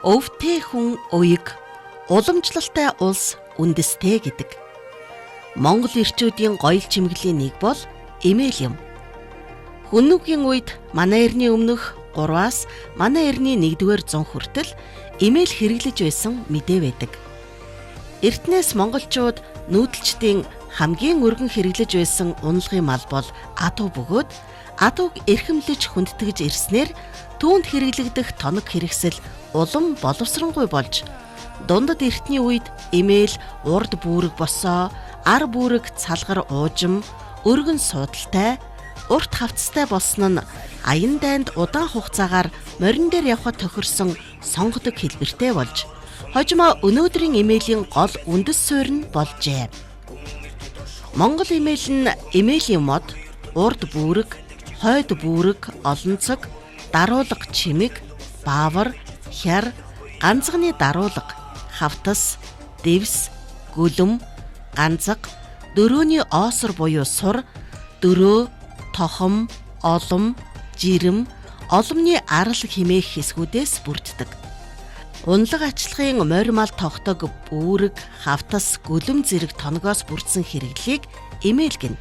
Өвтэй хүн уяг, уламжлалтай улс үндэстэй гэдэг. Монгол эрчүүдийн гоёл чимэглийн нэг бол эмээл юм. Хүннүгийн үед манай эртний өмнөх 3-аас манай эртний 1-р зуун хүртэл эмээл хэрэглэж байсан мэдээ байдаг. Эртнээс монголчууд нүүдэлчдийн хамгийн өргөн хэрэглэж байсан унлагын мал бол адуу бөгөөд адууг эрхэмлэж хүндтгэж ирснээр түүнд хэрэглэгдэх тоног хэрэгсэл улам боловсронгүй болж дундад эртний үед эмээл урд үүрэг босоо, ар бүрэг цалгар уужим, өргөн суудалтай, урт хавцтай болсон нь аян дайнд удаан хугацаагаар морин дээр явхад тохирсон сонгодог хэлбэртэй болж хожимо өнөөдрийн эмээлийн гол үндэс суурь нь болжээ. Монгол эмээл нь эмээлийн мод, урд бүрэг, хойд бүрэг, олонцог, даруулга чимэг, баавар, хяр, ганцганы даруулга, хавтас, дэвс, гүлэм, ганцаг, дөрөөний оосор буюу сур, дөрөө, тохом, олом, жирэм, оломны арал хэмээх хэсгүүдээс бүрддэг. Унлаг ачлахын морь мал тогтог бүрэг, хавтас, гүлэм зэрэг тоногоос бүрдсэн хэрэглийг эмээл гэнэ.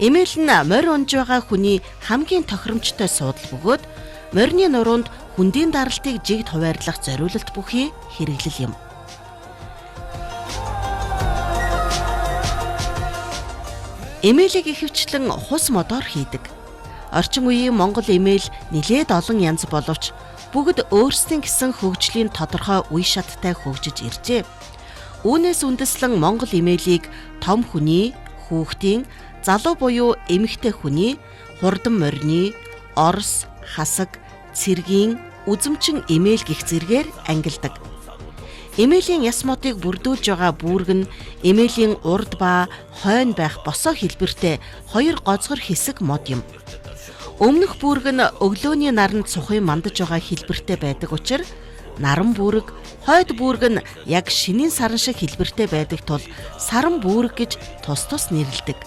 Эмээл нь морь унж байгаа хүний хамгийн тохиромжтой суудал бөгөөд морины нуруунд хүндийн даралтыг жигд хуваарлах зориулалт бүхий хэрэглэл юм. Эмээлийг ихэвчлэн хус модоор хийдэг. Орчин үеийн Монгол эмээл нэлээд олон янз боловч бүгд өөрсдийн гэсэн хөгжлийн тодорхой үе шаттай хөгжиж иржээ. Үүнээс үндэслэн Монгол эмээлийг том хүний, хүүхдийн, залуу буюу эмэгтэй хүний, хурдан морины, орос, хасаг, цэргийн, үзэмчин эмээл гэх зэргээр ангилдаг. Эмээлийн яс модыг бүрдүүлж байгаа бүрэг нь эмээлийн урд ба хойно байх босоо хэлбэртэй хоёр гозгор хэсэг мод юм. Өмнөх бүрэг нь өглөөний наранд сухын мандаж байгаа хэлбэртэй байдаг учраас наран бүрэг, хойд бүрэг нь яг шинийн саран шиг хэлбэртэй байдаг тул саран бүрэг гэж тус тус нэрлэдэг.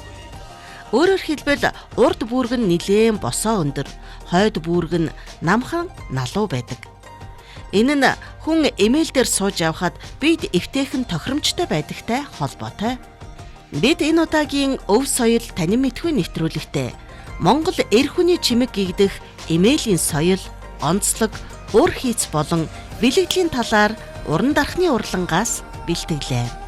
Өөрөөр хэлбэл урд бүрэг нь нилээн босоо өндөр, хойд бүрэг нь намхан налуу байдаг. Энэ нь хүн эмээл дээр сууж явхад бид эвтэйхэн тохиромжтой байдагтай холбоотой. Бид энэ удаагийн өв соёл танин мэдхүй нэвтрүүлэгтээ Монгол эр хүний чимэг гэгдэх эмээлийн соёл, онцлог, ур хийц болон бэлэгдлийн талаар уран дархны урлангаас бэлтгэлээ.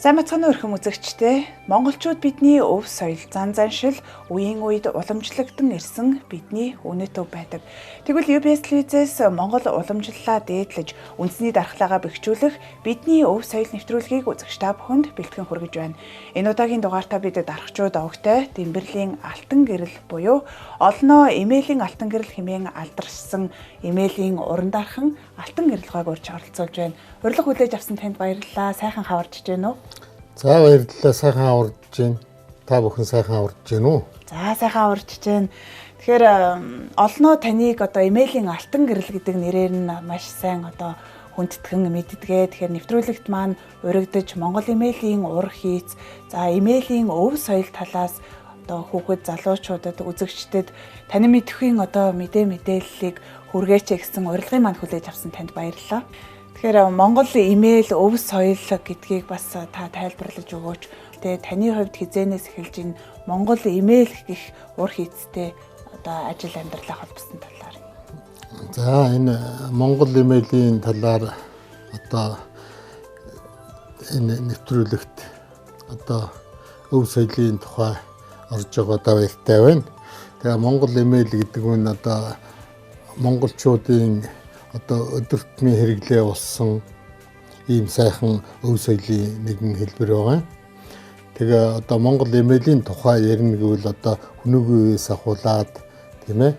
Сайн мэцхан өрхөм үзэгчдээ монголчууд бидний өв соёл зан заншил үеийн үед уламжлагдсан ирсэн бидний үнэт төв байдаг. Тэгвэл UBS телевизээс Монгол уламжлалаа дээдлэж үндэсний дархлаагаа бэхжүүлэх бидний өв соёл нэвтрүүлгийг үзэгч та бүхэнд бэлтгэн хүргэж байна. Энэ удаагийн дугаартаа бид дархчууд овогтой Дэмбэрлийн алтан гэрэл буюу олноо эмээлийн алтан гэрэл хэмээн алдаршсан эмээлийн уран дархан алтан гэрэлгойг урьж оролцуулж байна. Урилга хүлээж авсан танд баярлалаа. Сайхан хаварч байна уу? За баярлалаа, сайхан аварж байна. Та бүхэн сайхан аварж байна уу? За сайхан аварж байна. Тэгэхээр олноо таныг одоо эмээлийн алтан гэрэл гэдэг нэрээр нь маш сайн одоо хүндэтгэн мэддгээ. Тэгэхээр нэвтрүүлэгт маань урагдж Монгол эмээлийн ур хийц, за эмээлийн өв соёл талаас одоо хүүхэд залуучуудад үзэгчдэд танин мэдхийн одоо мэдээллийг хүргээч гэсэн урилгын маань хүлээж авсан танд баярлалаа. Тэгэхээр Монгол эмээл өв соёл гэдгийг бас та тайлбарлаж өгөөч. Тэгээ таны хувьд хизээнээс эхэлж энэ Монгол эмээл гэх ур хийцтэй одоо ажил амьдралаа холбосон талаар. За энэ Монгол эмээлийн талаар одоо энэ нэвтрүүлэгт одоо өв соёлын тухай орж байгаа баяртай байна. Тэгээ Монгол эмээл гэдэг нь одоо монголчуудын одоо өдөр тутмын хэрэглээ болсон ийм сайхан өв соёлын нэгэн хэлбэр байгаа. Тэгээ одоо Монгол эмээлийн тухай ярина гэвэл одоо хүнүүгээс ахуулаад тийм ээ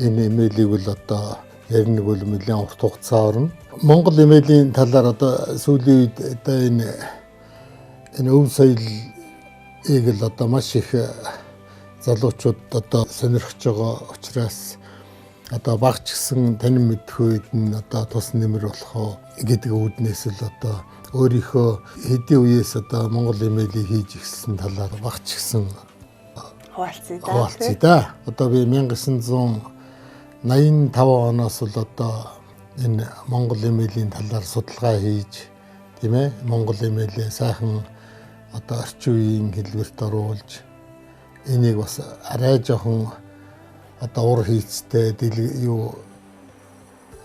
энэ эмээлийг бол одоо ярих бол нэлээд урт хугацаа орно. Монгол имэйлийн талаар одоо сүүлийн үед одоо энэ өв соёлыг л одоо маш их залуучууд одоо сонирхож байгаа учраас одоо багч гисэн танин мэдэх үед нь одоо тус нэмэр болох уу гэдэг үүднээс л одоо өөрийнхөө хэдийн үеэс одоо монгол имэйлийг хийж эхэлсэн талаар багч гисэн хуваалцъя да. Одоо би 1985 оноос л одоо энэ монгол имэйлийн талаар судалгаа хийж тийм ээ монгол имэйлээ сайхан одоо орчин үеийн хэлбэрт оруулж энийг бас арай жоохон одоо ур хийцтэй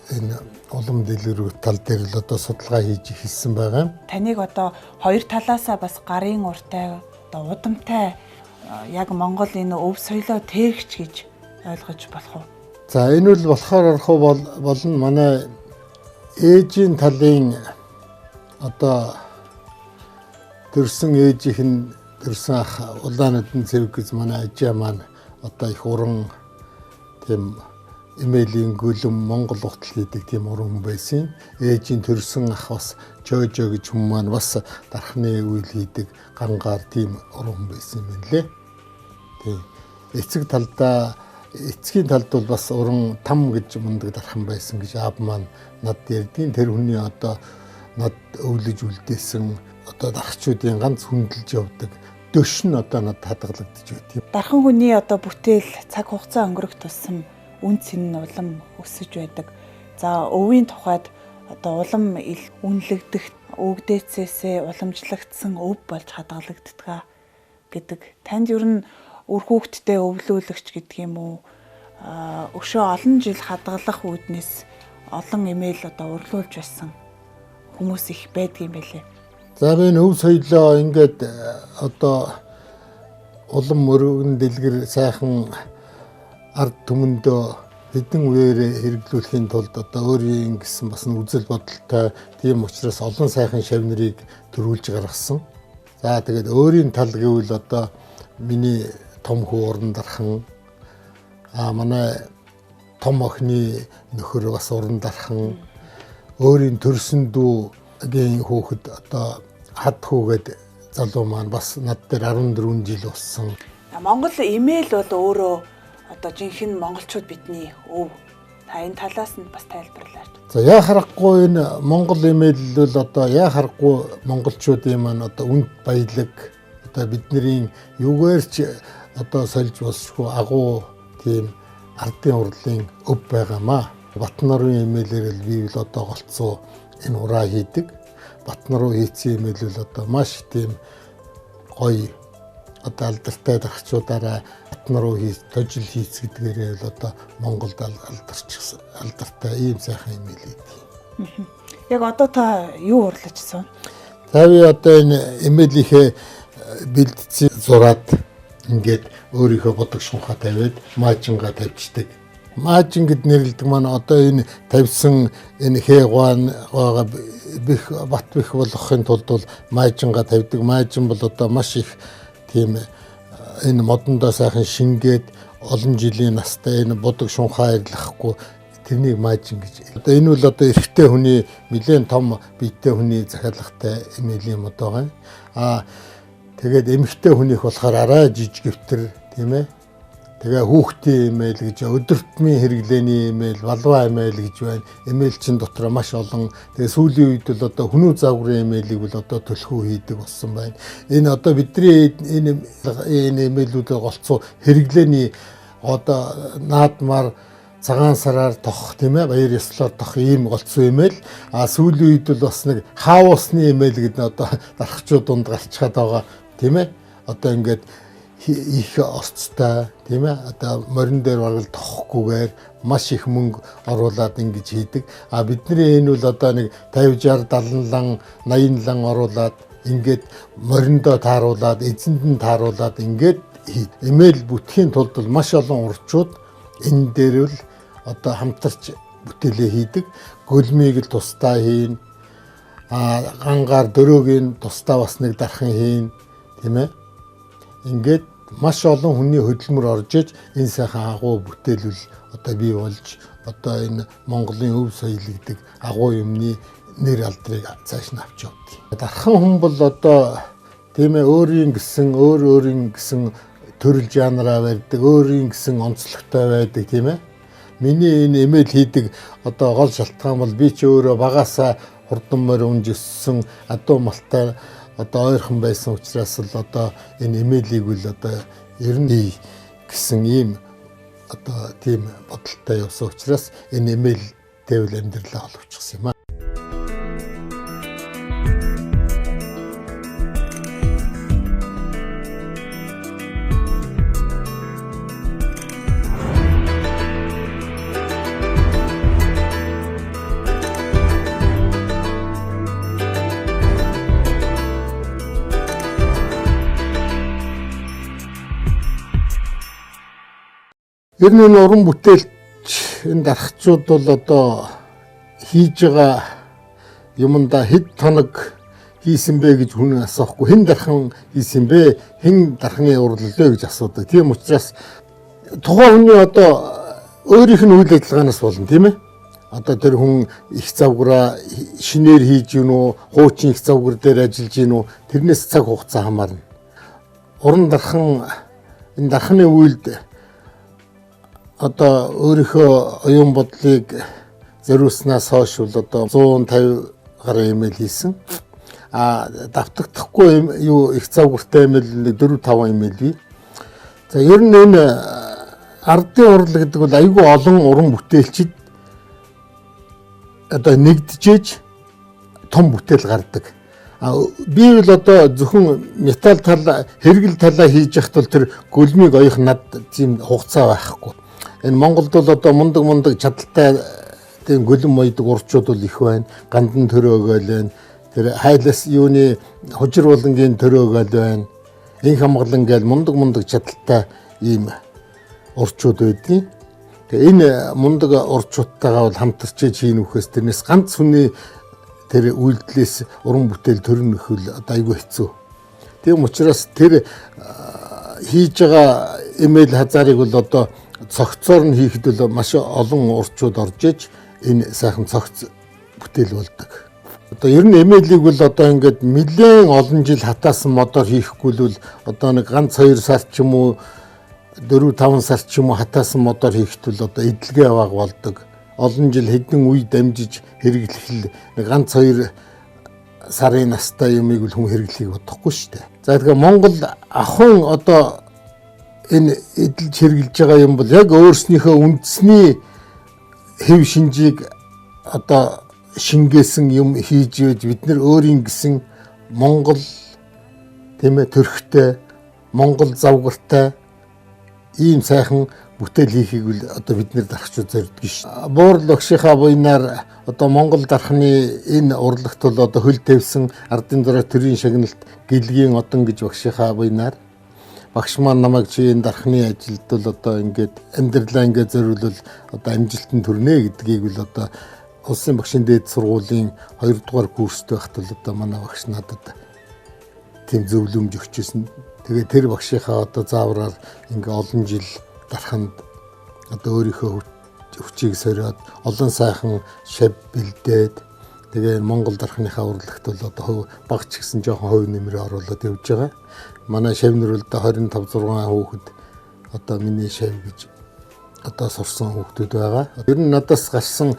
энэ улам дэлгэрүүлэх тал дээр л одоо судалгаа хийж эхэлсэн байгаа. Таныг одоо хоёр талаасаа бас гарын уртай одоо удамтай яг Монгол энэ өв соёлоо тээгч гэж ойлгож болох уу? За энэ бол болохоор болно манай ээжийн талын одоо төрсэн ээжийнх нь төрсэн ах Улаанүдэн Цэвгіз манай ажаа маань одоо их уран тийм имэйлийн гүлэм Монгол утал хийдэг тийм уран хүн байсан. Ээжийн төрсэн ах бас Жожо гэж хүн маань бас дархны үйл хийдэг гангаар тийм уран хүн байсан юм лээ. Тийм. Эцгийн талд бол бас уран там гэж мундаг дархан байсан гэж аав маань над ярьдгийн. Тэр хүний одоо над өвлөж үлдээсэн одоо дархчуудын ганц хүндэлж явдаг дөш нь одоо над хадгалагдаж байт. Дархан хүний одоо бүтээл цаг хугацаа өнгөрөх тусам үн цэн нь улам өсөж байдаг. За өвийн тухайд одоо улам үнэлэгдэх өвгдээцээсээ уламжлагдсан өв болж хадгалагддаг гэдэг. Танд ер нь үр хүүхдтэй өвлүүлэгч гэдэг юм уу? Өшөө олон жил хадгалах үүднээс олон имэйл одоо урлуулж байсан хүмүүс их байдаг юм байлээ. За би өв соёлоо ингээд одоо улам өргөн дэлгэр сайхан ард түмэндөө хэдэн үеэр хэрэглүүлэхийн тулд одоо өөрийн гэсэн бас үзэл бодолтой тийм учраас олон сайхан шавнырыг төрүүлж гаргасан. За тэгээд өөрийн тал гэвэл одоо миний том хүү уран дархан манай том охины нөхөр бас уран дархан өөрийн төрсөн дүүгийн хүүхэд одоо хад хүүгээд залуу маань бас над дээр 14 жил болсон. Монгол имэйл бол өөрөө одоо жинхэнэ монголчууд бидний өв. Та энэ талаас нь бас тайлбарлаач. За яа харахгүй энэ монгол имэйл бол одоо яа харахгүй монголчуудын маань одоо үнд баялаг одоо бидний юугаар ч одоо сольж болшгүй агуу тийм ардын урлын өв байгаамаа. Батнарын имэйлээр л би л одоо голцоо энэ ураа хийдэг. Батнар руу хийсэн имэйл бол одоо маш тийм гоё одоо алдартай дархчуудаараа Батнар руу тожил хийц гэдгээрээ л одоо Монголд алдартай ийм сайхан имэйл хийдэг. Яг одоо та юу урлажсан? За би одоо энэ имэйлийнхээ бэлдсэн зураад ингээд өөрийнхөө бодог шунхаа тавиад маажингаа тавьчихдаг. Маажин гэд нэрлэдэг маань одоо энэ тавьсан энэ хээгваа бих бат бих болохын тулд бол маажингаа тавьдаг. Маажин бол одоо маш их тийм энэ модондоо сайхан шингээд олон жилийн настай энэ бодог шунхаа арилгахгүй тэрнийг маажин гэж. Одоо энэ бол одоо эрэгтэй хүний нэлээд том биетэй хүний захиалгатай имэйлийн мод байгаа. Тэгээд эмэгтэй хүнийх болохоор арай жижиг өвтөр тийм ээ. Тэгээ хүүхдийн имэйл гэж өдөртмийн хэрэглээний имэйл, балваа имэйл гэж байна. Имэйлчин дотор маш олон. Тэгээ сүүлийн үед бол одоо хүнүү загварын имэйлийг бол одоо төлхөө хийдэг болсон байна. Энэ одоо бидний энэ имэйлүүдээ голцоо хэрэглээний одоо наадмаар цагаан сараар тох тийм ээ баяр ёслоор тох ийм голцоо имэйл. Сүүлийн үед бол бас нэг хаусны имэйл гэдэг нь одоо дархчууд дунд гарчхаад байгаа тийм ээ. Одоо ингээд их орцтой тийм ээ одоо морин дээр баргал тохохгүйгээр маш их мөнгө оруулаад ингэж хийдэг. Бидний энэ бол одоо нэг 50 60 70 лан 80 лан оруулаад ингээд мориндоо тааруулаад эзэнд нь тааруулаад ингээд имэйл бүтхийн тулд маш олон урчууд энэ дээр л одоо хамтарч бүтээлээ хийдэг. Гөлмийг л тусдаа хийн. Гангаар дөрөөгийн тусдаа бас нэг дархан хийн тийм ээ. Ингээд маш олон хүний хөдөлмөр орж иж энэ сайхан агуу бүтээлүүл одоо бий болж одоо энэ Монголын өв соёл гэдэг агуу юмны нэр алдрыг цааш нь авч явдаг. Дархан хүн бол одоо тийм ээ өөрийн гэсэн төрөл жанраа барьдаг, өөрийн гэсэн онцлогтой байдаг тийм ээ. Миний энэ эмээл хийдэг одоо гол шалтгаан бол би ч өөрөө багасаа хурдан морь унж өссөн адуу малтай одоо ойрхон байсан учраас л одоо энэ эмээлийг үл одоо ер нь гэсэн ийм одоо тийм бодолтой явсан учраас энэ эмээлтэй үл амьдралаа оловчихсан юм аа. Ер нь энэ уран бүтээлч энэ дархчууд бол одоо хийж байгаа юмдаа хэд тоног хийсэн бэ гэж хүн асуухгүй хэн дархан хийсэн бэ хэн дархны урлал вэ гэж асуудаг. Тийм учраас тухайн хүний одоо өөрийнх нь үйл ажиллагаанаас болно тийм ээ. Одоо тэр хүн их завгараа шинээр хийж гин үү, хуучин их завгар дээр ажиллаж гин үү, тэрнээс цаг хугацаа хамаарна. Уран дархан энэ дархны үйлд одоо өөрийнхөө оюун бодлыг зориулснаас хойш бол одоо 150 гаруй эмээл хийсэн. Давтагдахгүй юу их завгартай эмээл 4-5 эмээл бий. За ер нь энэ ардын урал гэдэг бол айгүй олон уран бүтээлчид одоо нэгдэжээж том бүтээл гардаг. Би бол одоо зөвхөн металл тал хэрэгэл талаа хийж яхад бол тэр гөлмийг оёх над тийм хугацаа байхгүй. Энэ Монголд бол одоо мундаг чадaltaй тийм гөлөн маядаг урчууд бол их байна. Гандан төрөөгөл байна. Тэр хайлас юуны хужир булангийн төрөөгөл байна. Инх хамглан гээл мундаг чадaltaй ийм урчууд байдгийг. Тэгээ энэ мундаг урчуудтайгаа бол хамтарч хийн үхээс тэрнээс ганц хүний тэр үйлдэлээс уран бүтээл төрнөх хөл одоо айгүй хэцүү. Тийм учраас тэр хийж байгаа эмээл хазаарыг бол одоо цогцоор нь хийхэд бол маш олон урчууд орж иж энэ сайхан цогц бүтээл болдог. Одоо ер нь эмээлийг бол одоо ингээд нэлээд олон жил хатаасан модоор хийхгүй л одоо нэг ганц 2 сар ч юм уу 4-5 сар ч юм уу хатаасан модоор хийхэд бол одоо эдлэгээ аваг болдог. Олон жил хэдэн үе дамжиж хэрэглэх нэг ганц 2 сарын настай юмыг хүн хэрэглэхийг бодохгүй шүү дээ. За тэгэхээр Монгол ахын одоо энэ эдэлж хэрэгжилж байгаа юм бол яг өөрснийхөө үндэсний хэв шинжийг одоо шингээсэн юм хийж ийж бид нэр өөрийн гэсэн Монгол тийм ээ төрхтэй Монгол завгартай ийм сайхан бүтээл хийхийг л одоо бид нэр дархчууд зорддог ш. Буурал багшийнхаа буйнаар одоо Монгол дархны энэ урлагт бол одоо хөл тавьсан ардын дөрөө төрийн шагналт гэлгийн одон гэж багшийнхаа буйнаар багш маань намайг чи энэ дархны ажилд бол одоо ингээд амьдралаа ингээд зориулвал одоо амжилтанд хүрнэ гэдгийг л одоо улсын багшийн дээд сургуулийн 2 дугаар курст байхад л одоо манай багш надад тийм зөвлөмж өгчээсэн. Тэгээ тэр багшийнхаа одоо заавраар ингээ олон жил дарханд одоо өөрийнхөө хүчийг сориод олон сайхан шав бэлдээд тэгээ Монгол дархныхаа урлагт бол одоо багч гэсэн жоохон хувь нэмрээ оруулаад явж байгаа. Манай шавнэр бол 25-6 хүүхэд одоо миний шав гэж одоо сурсан хүүхдүүд байгаа. Ер нь надаас гарсан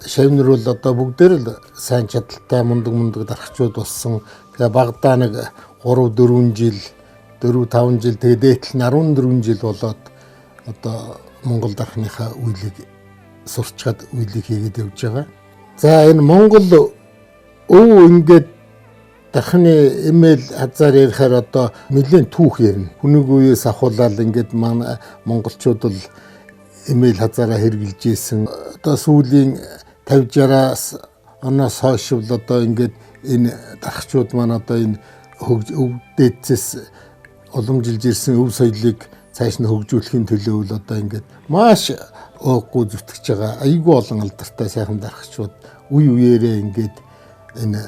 шавнэр бол одоо бүгдээр л сайн чадaltaй мундаг дархчууд болсон. Тэгээ багадаа нэг 3-4 жил 4-5 жил тэгээ дээтэл нь 14 жил болоод одоо Монгол дархныхаа үйлийг сурчаад үйлийг хийгээд явж байгаа. За энэ Монгол өв ингээд дархны эмээл хазаар ярихаар одоо нэлээд түүх ярина. Хүнийг үеэс ахуулаад ингээд манай монголчууд бол эмээл хазаараа хэрглэж ийсэн. Одоо сүүлийн 50-60-аас оноос хойш бол одоо ингээд энэ дархчууд маань одоо энэ өв дээдсээс уламжилж ирсэн өв соёлыг цааш нь хөгжүүлэхийн төлөө бол одоо ингээд маш ууггүй зүтгэж байгаа. Айгүй олон алдартай сайхан дархчууд үе үеэрээ ингээд энэ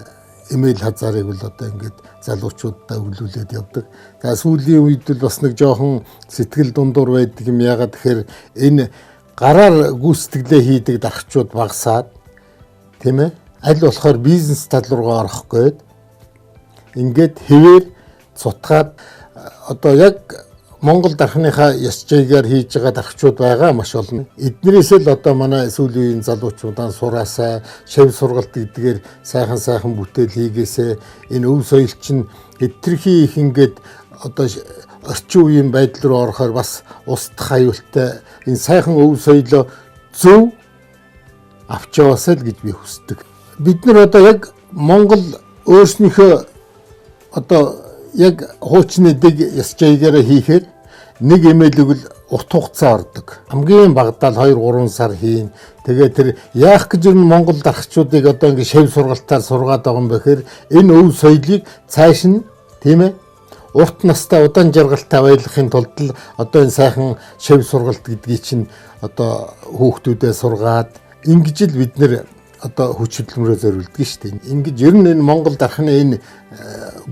имэйл хазаарыг бол одоо ингээд залуучуудаа өглүүлээд явдаг. За сүүлийн үед л бас нэг жоохон сэтгэл дундуур байдаг юм. Ягаад тэгэхээр энэ гараар гүйцэтгэлээ хийдэг даргачууд багасаад тийм ээ аль болохоор бизнес тал руугаа орох гээд ингээд хэвээр цутгаад одоо яг Монгол дархныхаа ёс жигээр хийж байгаа даргачууд байгаа маш олон. Эднэрээс л одоо манай сүүлийн үеийн залуучуудаа сураасаа шав сургалт гэдгээр сайхан бүтээл хийгээсээ энэ өв соёл чинь хэтэрхий их ингээд одоо орчин үеийн байдал руу орохоор бас устдах аюултай энэ сайхан өв соёлоо зөв авч яваасаа л гэж би хүсдэг. Бид нар одоо яг Монгол өөрснийхөө одоо яг хуучны дэг ёс жигээр хийхээр нэг имэйлийг л урт хугацаа ордог. Хамгийн багадаа 2-3 сар хийн. Тэгээ тэр яах гэж юм Монгол даргачуудыг одоо ингэ шав сургалтаар сургаад байгаа юм бэхээр энэ өв соёлыг цааш нь тийм ээ урт настай удаан жаргалтай байлгахын тулд л одоо энэ сайхан шав сургалт гэдгийг чинь одоо хүүхдүүдэд сургаад ингэж л бид нэр одоо хүч хөдөлмөрөөр зориулдаг шүү дээ. Ингэж ер нь энэ Монгол дархны энэ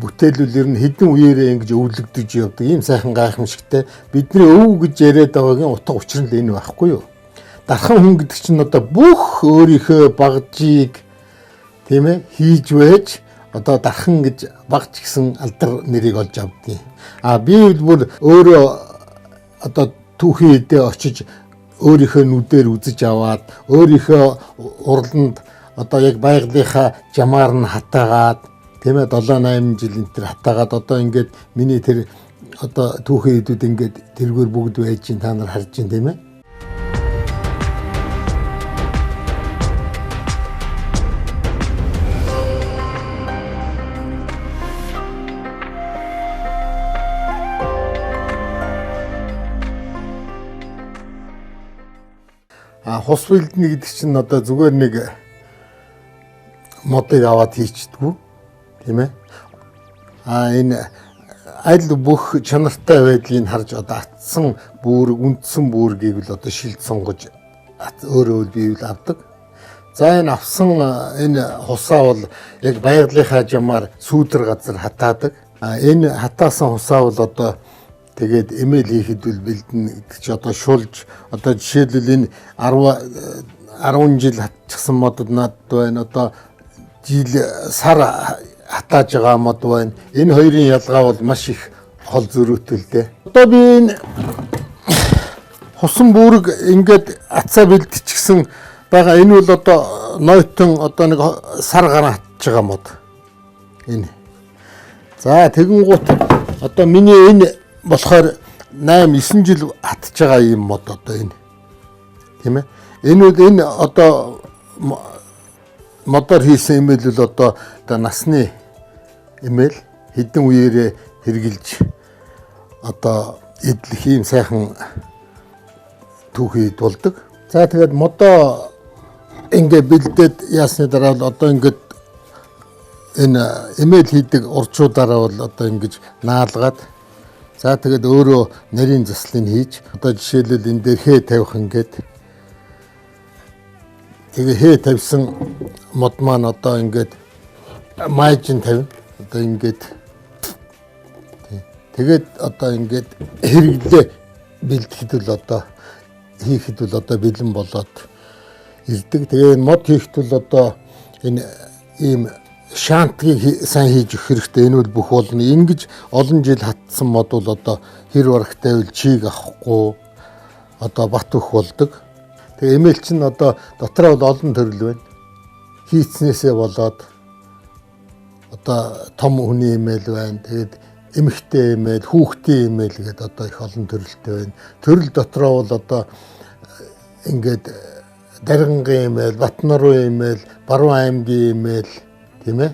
бүтээлүүл ер нь хэдэн үеэрээ ингэж өвлөгдөж явдаг. Ийм сайхан гайхамшигтай бидний өв гэж яриад байгаагийн утга учир нь энэ байхгүй юу? Дархан хүн гэдэг чинь одоо бүх өөрийнхөө багжийг тийм ээ хийж байж одоо дархан гэж багж гэсэн алдар нэрийг олж авдгийг. Би бүр өөрөө одоо түүхийн эдээ очиж өөрийнхөө нүдээр үзэж аваад өөрийнхөө урланд одоо яг байгалийнхаа жамаар нь хатаагаад тийм ээ 7-8 жил энэ төр хатаагаад одоо ингээд миний тэр одоо түүхэн эдүүд ингээд тэргээр бүгд байж чинь та нар харж чинь тийм ээ. Хус бэлдэнэ гэдэг чинь одоо зүгээр нэг модыг аваад хийчихдэггүй тийм ээ. Энэ аль бүх чанартай байдлыг харж одоо атсан үүрэг үндсэн үүргийг л одоо шилд сонгож өөрөө биевэл авдаг. За энэ авсан энэ хусаа бол яг байгалийнхаа жамаар сүүдэр газар хатаадаг. Энэ хатаасан хусаа бол одоо тэгээд имэйл хийхэд үл бэлдэн гэж одоо шулж одоо жишээлбэл энэ 10 жил хатчихсан модод надад байна. Одоо жил сар хатааж байгаа мод байна. Энэ хоёрын ялгаа бол маш их хол зөрүүтэй л дээ. Одоо би энэ хусан бүрэг ингээд атсаа бэлтчихсэн байгаа. Энэ бол одоо нойтон одоо нэг сар гараа хатж байгаа мод. Энэ. За тэгэнгუут одоо миний энэ болохоор 8-9 жил хатж байгаа юм мод одоо энэ. Тийм ээ. Энэ одоо модоор хийсэн имэйл бол одоо насны имэйл хэдэн үеэрээ хэрглэж одоо эдлэх юм сайхан түүхийд болдог. За тэгээд модоо ингээ бэлдээд яасны дараа бол одоо ингээд энэ имэйл хийдэг урчуудаараа бол одоо ингэж наалгаад за тэгээд өөрөө нарийн заслыг хийж одоо жишээлбэл энэ дээр хээ тавих ингээд тэгээ хээ тавьсан мод маань одоо ингээд майжин тавина одоо ингээд тэгээд одоо ингээд хэрэглээ бэлтгэхэд бол одоо хийхэд бол одоо бэлэн болоод ирдэг. Тэгээ энэ мод хийхэд бол одоо энэ ийм шантгийг сайн хийж өгөх хэрэгтэй. Энэ бол бүх болно. Ингэж олон жил хатсан мод бол одоо хэр барагтай үл чийг авахгүй одоо бат өх болдог. Тэгээ имэйл чинь одоо дотроо бол олон төрөл байна. Хийцнээсээ болоод одоо том хүний имэйл байна. Тэгээд эмэгтэй имэйл, хүүхдийн имэйл гэдэг одоо их олон төрөлтэй байна. Төрөл дотроо бол одоо ингээд Даргангийн имэйл, Батнарын имэйл, Баруун аймгийн имэйл тийм ээ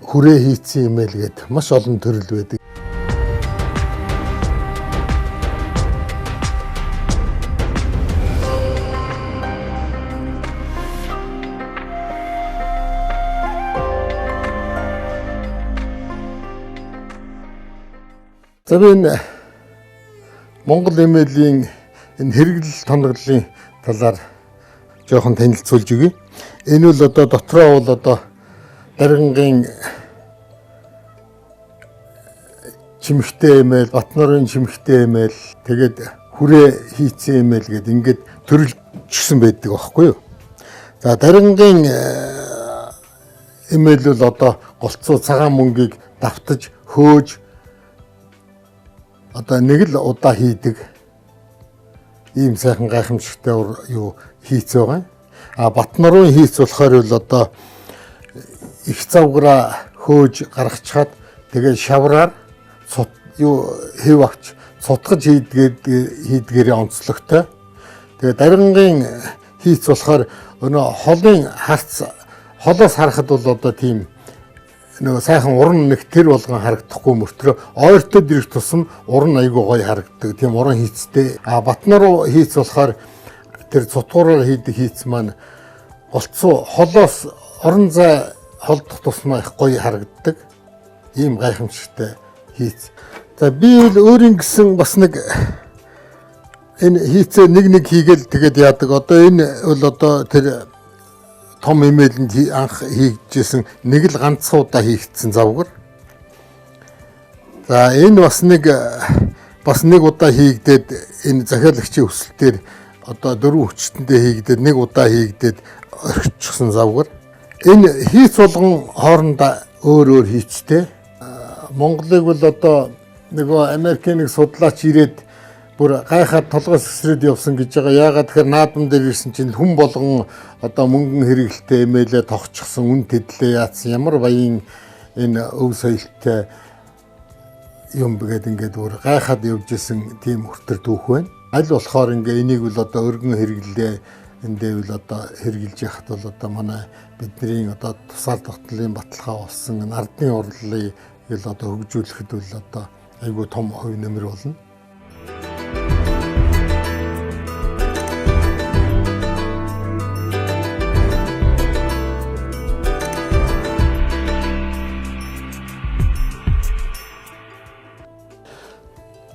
хүрээ хийцэн имэйл гэдэг маш олон төрөл байдаг. За энэ Монгол имэйлийн энэ хэрэглэл тоноглолын талаар жоохон танилцуулж өгье. Энэ бол одоо дотроо бол одоо даргангийн чимэгтэй имэйл, Батнарын чимэгтэй имэйл, тэгээд хүрээ хийцэн имэйл гээд ингээд төрөлжсөн байдаг байхгүй юу. За даргангийн имэйл бол одоо голцоо цагаан мөнгийг давтаж хөөж одоо нэг л удаа хийдэг ийм сайхан гайхамшигтай юу хийц байгаа. Батнарын хийц болохоор бол одоо их завгараа хөөж гаргачаад тэгээд шавраар юу хэв авч цутгаж хийдгээр онцлогтой. Тэгээд даргангийн хийц болохоор өнөө холын харц холоос харахад бол одоо тийм нөгөө сайхан уран нэг тэр болгон харагдахгүй мөртрөө ойртод ирэх тусам уран айгуу гоё харагддаг. Тийм уран хийцтэй. Батнаруу хийц болохоор тэр цутгуураар хийдэг хийц маань голцоо холоос орон зай холдох тусмаа их гоё харагддаг. Ийм гайхамшигтай хийц. За би бол өөрийн гэсэн бас нэг энэ хийцээ нэг хийгээл тэгээд яадаг. Одоо энэ бол одоо тэр том имэйлэнд анх хийгдсэн нэг л ганцхан удаа хийгдсэн завгар. За энэ бас нэг удаа хийгдээд энэ захиалагчийн өсөлтөөр одоо 4 хүчтэндээ хийгдээд нэг удаа хийгдээд орчихсон завгар. Энэ хийц болгон хоорондоо өөр хийцтэй. Монголыг бол одоо нөгөө Америкийн нэг судлаач ирээд бүр гайхаад толгоос өсрөөд явсан гэж байгаа. Яагаад тэгэхээр наадам дээр ирсэн чинь хүн болгон одоо мөнгөн хэрэгэлтэй имэйлээ тогтчихсон, үн тэдлээ яатсан. Ямар баян энэ өв соёлтой юм бгээд ингээд бүр гайхаад явж исэн тийм хүртэр түүх байна. Аль болохоор ингээ энийг бол одоо өргөн хэрэглээ эндээ бол одоо хэрэгжилж яхад бол одоо манай бидний одоо тусаал тогтнолын баталгаа болсон ардны урлалыг л одоо хөгжүүлэхэд бол одоо айгүй том хувь нэмэр болно.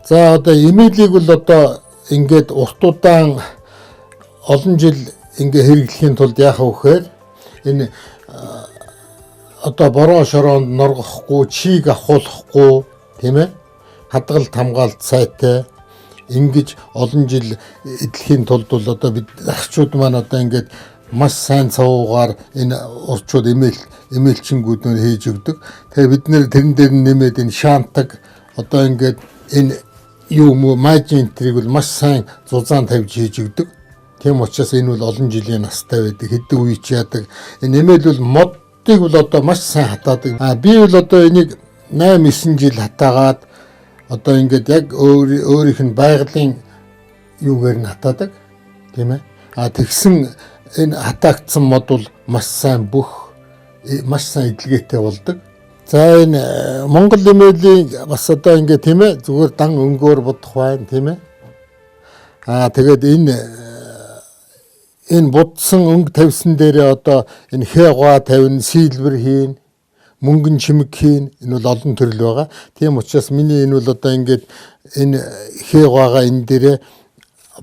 За одоо имэйлийг бол одоо ингээд урт удаан олон жил ингээ хэрэглэхийн тулд яах вэ гэхээр энэ одоо бороо шороонд норгохгүй, чийг ахуулахгүй, тийм ээ? Хадгалт хамгаалт сайтай ингэж олон жил эдлэхийн тулд бол одоо бид ахчууд маань одоо ингээд маш сайн цавуугаар энэ урчууд имэйлчингүүд нь хийж өгдөг. Тэгээ бид нэр тэрэн дээр нэмээд энэ шаантаг одоо ингээд энэ юу мажин энтрийг бол маш сайн зузаан тавьж хийж өгдөг. Тийм учраас энэ бол олон жилийн настай байдаг. Хэдэн үе ч яадаг. Энэ имэйл бол модыг бол одоо маш сайн хатаадаг. Би бол одоо энийг 8-9 жил хатаагаад одоо ингээд яг өөрийнх нь байгалийн юугаар нь хатаадаг. Тийм ээ. Тэгсэн энэ хатаагдсан мод бол маш сайн маш сайн эдлгээтэй болдог. За энэ Монгол имэйлийг бас одоо ингээд тийм ээ зүгээр дан өнгөөр бодох байна тийм ээ. Тэгээд энэ будсан өнгө тавьсан дээрээ одоо энэ хээгаа тавина, силвер хийн, мөнгөн чимэг хийн энэ бол олон төрөл байгаа. Тийм учраас миний энэ бол одоо ингээд энэ хээгаага энэ дээрээ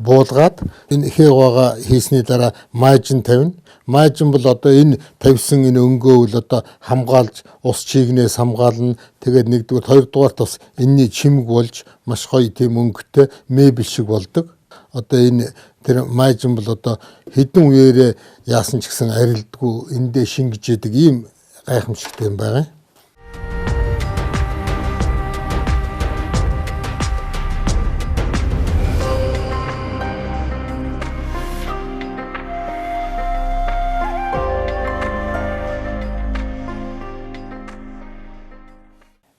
буулгаад энэ хээгаага хийсний дараа мажин тавина. Мажин бол одоо энэ тавьсан энэ өнгөө бол одоо хамгаалж ус чигнээс хамгаална. Тэгээд нэгдүгээр хоёрдугаар бас энэний чимэг болж маш гоё тийм өнгөтэй мебель шиг болдог. Одоо энэ тэр мажин бол одоо хэдэн үеэрээ яасан ч гэсэн арилдгүй эндээ шингэж идэг ийм гайхамшигтай юм байгаа.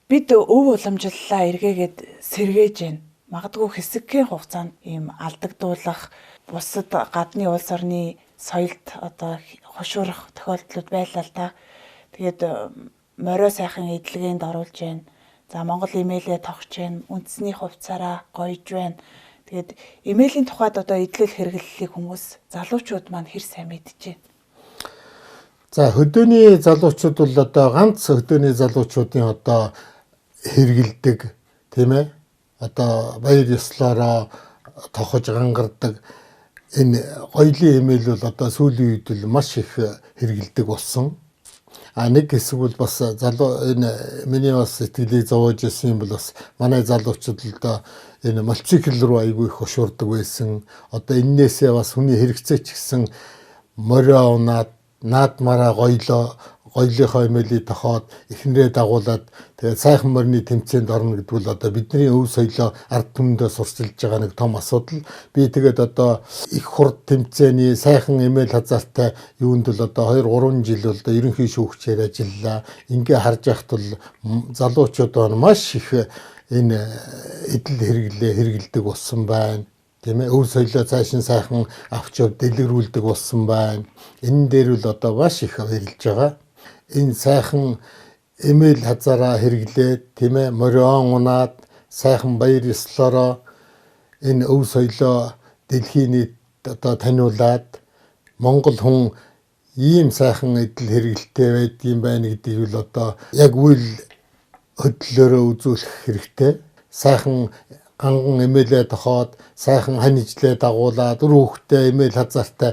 Бид өв уламжлалаа эргээгээд сэргээж байна. Магадгүй хэсэгхэн хугацаанд ийм алдагдуулах, бусад гадны улс орны соёлд одоо хошуурах тохиолдлууд байлаа л да. Тэгээд морио сайхан эдлэгээнд оруулж байна. За Монгол имэйлээ тогтж байна. Үндэсний хувцаараа гоёж байна. Тэгээд имэйлийн тухайд одоо эдлэл хэрэглэлийг хүмүүс залуучууд маань хэр сайн мэдэж байна. За хөдөөний залуучууд бол одоо ганц хөдөөний залуучуудын одоо хэрэгэлдэг тийм ээ. Одоо баяр ёслороо тохож гангардаг энэ гоёлын имэйл бол одоо сүүлийн үед л маш их хэрэгэлдэг болсон. нэг хэсэг бол бас залуу энэ миний бас сэтгэлийг зовоож ирсэн юм бол бас манай залуучууд л доо энэ мотоцикл руу айгүй их ушуурдаг байсан. Одоо эннээсээ бас хүний хэрэгцээ ч гэсэн морио унаад наадмаараа гоёлынхоо имэйлийг тохоод эхнэрээ дагуулад тэгээд сайхан морины тэмцээнд орно гэдэг бол одоо бидний өв соёлоо ард түмэндээ сурчилж байгаа нэг том асуудал. Би тэгээд одоо их хурд тэмцээний сайхан имэйл хазаартай юунд бол одоо 2-3 жил бол одоо ерөнхий шүүгчээр ажиллаа. Ингээ харж яхад бол залуучууд маш их энэ эдэл хэрэгэлдэг болсон байна. Тийм ээ, өв соёлоо цааш нь сайхан авч яв дэлгэрүүлдэг болсон байна. Энэ дээр бол одоо маш их хэрэлж байгаа. Энэ сайхан имэйл хазаараа хэрэглээд тийм ээ, морион унаад сайхан баяр ёслороо энэ өв соёлоо дэлхийн нийт одоо таниулаад Монгол хүн ийм сайхан эдэл хэрэгэлтэй байдığım байна гэдгийг бол одоо яг үйл хөдлөлөөрөө үзүүлэх хэрэгтэй. Сайхан ганган имэйлээ тохоод сайхан ханижлээ дагуулад хүүхдээ имэйл хазаартай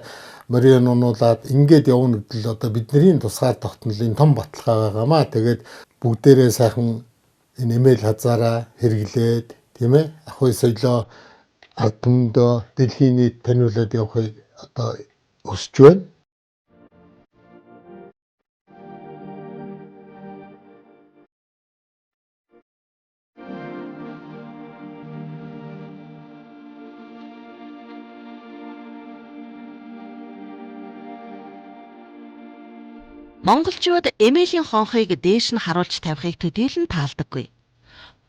морион унуулад ингээд явна гэдэл одоо бидний тусгаар тогтнолын том баталгаа байгаамаа. Тэгээд бүгдээрээ сайхан энэ имэйл хазаараа хэрэглээд тийм ээ, ахуй соёлоо ард түмэндээ дэлхийн нийт таниулаад явахыг одоо хүсэж байна. Монголчууд эмээлийн хонхыг дээш нь харуулж тавихыг төдийлөн таалдаггүй.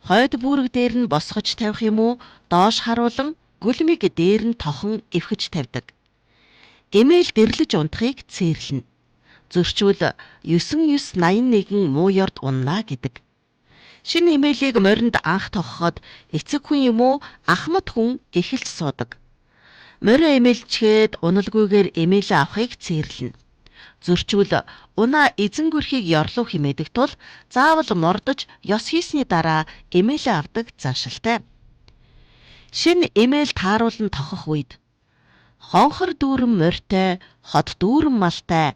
Хойд бүрэг дээр нь босгож тавих юм уу, доош харуулan гүлмиг дээр нь тохон эвхэж тавьдаг. Эмээл дэрлэж унтахыг цээрлэнэ. Зөрчил 9981 муу ёрд уннаа гэдэг. Шинэ эмээлийг моринд анх тохоход эцэг хүн юм уу, ахмад хүн эхэлж суудаг. Морио эмээлчгээд уналгүйгээр эмээлээ авахыг цээрлэнэ. Зөрчил унаа эзэн гүрхийг ёрлуу хэмээдэг тул заавал мордож ёс хийсний дараа эмээлээ авдаг заншилтай. Шинэ эмээл тааруулан тохох үед хонхор дүүрэн морьтой, хот дүүрэн малтай,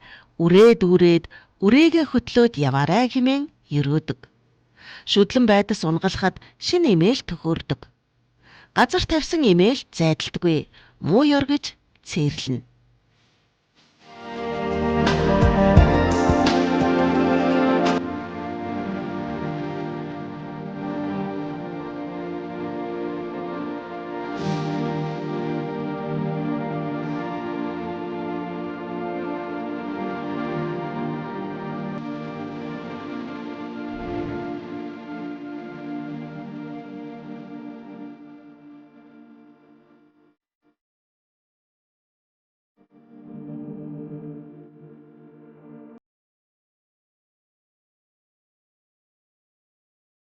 үрээд үрээгээ хөтлөөд яваарай хэмээн ерөөдөг. Шүдлэн байдас унгалахад шинэ эмээл төхөөрдөг. Газар тавьсан эмээл зайдалдаггүй, муу ёр гэж цээрлэнэ.